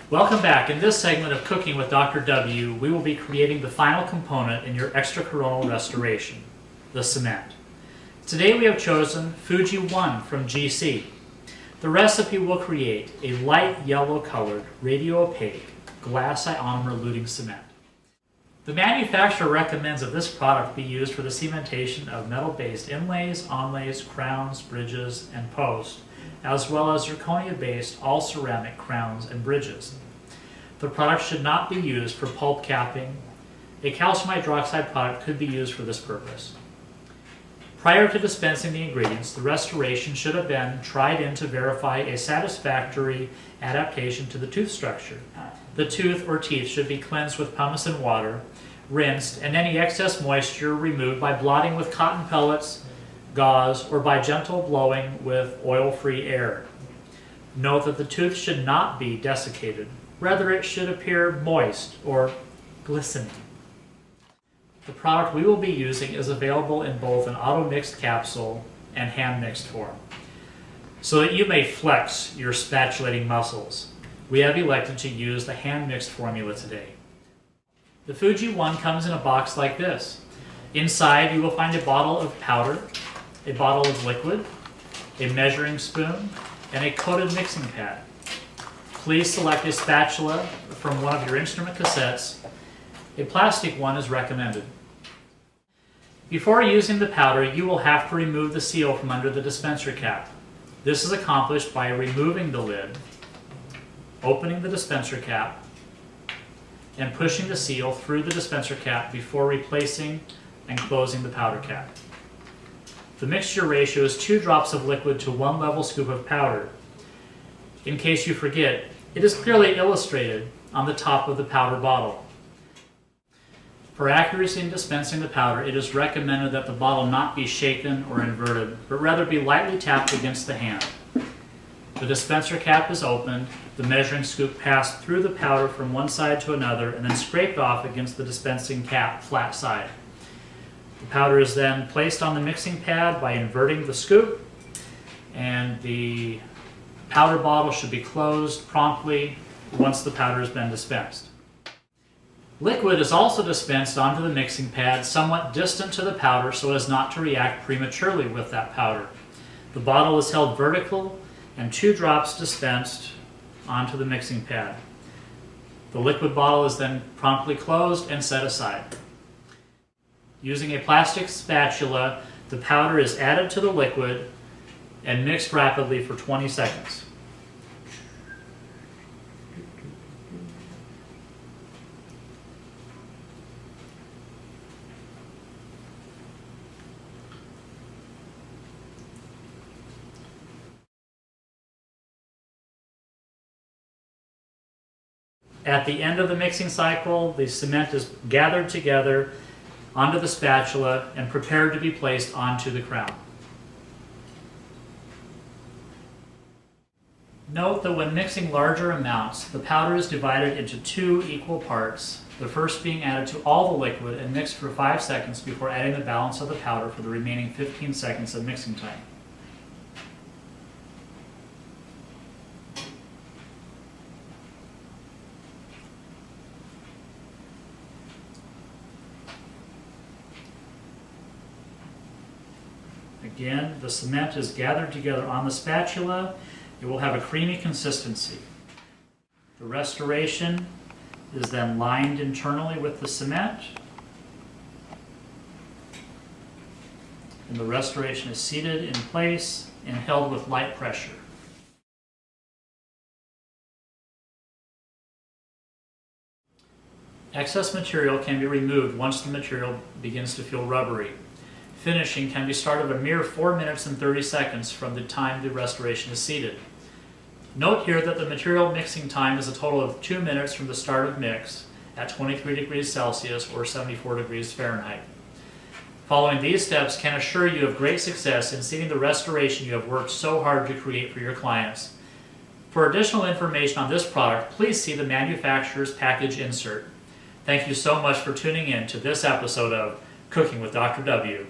Welcome back. In this segment of Cooking with Dr. W, we will be creating the final component in your extracoronal restoration, the cement. Today we have chosen Fuji 1 from GC. The recipe will create a light yellow colored, radio-opaque, glass ionomer-eluting cement. The manufacturer recommends that this product be used for the cementation of metal-based inlays, onlays, crowns, bridges, and posts, as well as zirconia-based all-ceramic crowns and bridges. The product should not be used for pulp capping. A calcium hydroxide product could be used for this purpose. Prior to dispensing the ingredients, the restoration should have been tried in to verify a satisfactory adaptation to the tooth structure. The tooth or teeth should be cleansed with pumice and water, rinsed, and any excess moisture removed by blotting with cotton pellets, gauze, or by gentle blowing with oil-free air. Note that the tooth should not be desiccated. Rather, it should appear moist or glistening. The product we will be using is available in both an auto-mixed capsule and hand-mixed form. So that you may flex your spatulating muscles, we have elected to use the hand-mixed formula today. The Fuji 1 comes in a box like this. Inside you will find a bottle of powder, a bottle of liquid, a measuring spoon, and a coated mixing pad. Please select a spatula from one of your instrument cassettes. A plastic one is recommended. Before using the powder, you will have to remove the seal from under the dispenser cap. This is accomplished by removing the lid, opening the dispenser cap, and pushing the seal through the dispenser cap before replacing and closing the powder cap. The mixture ratio is 2 drops of liquid to 1 level scoop of powder. In case you forget, it is clearly illustrated on the top of the powder bottle. For accuracy in dispensing the powder, it is recommended that the bottle not be shaken or inverted, but rather be lightly tapped against the hand. The dispenser cap is opened, the measuring scoop passed through the powder from one side to another, and then scraped off against the dispensing cap flat side. The powder is then placed on the mixing pad by inverting the scoop, and the powder bottle should be closed promptly once the powder has been dispensed. Liquid is also dispensed onto the mixing pad somewhat distant to the powder so as not to react prematurely with that powder. The bottle is held vertical and 2 drops dispensed onto the mixing pad. The liquid bottle is then promptly closed and set aside. Using a plastic spatula, the powder is added to the liquid and mixed rapidly for 20 seconds. At the end of the mixing cycle, the cement is gathered together onto the spatula and prepared to be placed onto the crown. Note that when mixing larger amounts, the powder is divided into 2 equal parts, the first being added to all the liquid and mixed for 5 seconds before adding the balance of the powder for the remaining 15 seconds of mixing time. Again, the cement is gathered together on the spatula. It will have a creamy consistency. The restoration is then lined internally with the cement, and the restoration is seated in place and held with light pressure. Excess material can be removed once the material begins to feel rubbery. Finishing can be started a mere 4 minutes and 30 seconds from the time the restoration is seated. Note here that the material mixing time is a total of 2 minutes from the start of mix at 23 degrees Celsius or 74 degrees Fahrenheit. Following these steps can assure you of great success in seeing the restoration you have worked so hard to create for your clients. For additional information on this product, please see the manufacturer's package insert. Thank you so much for tuning in to this episode of Cooking with Dr. W.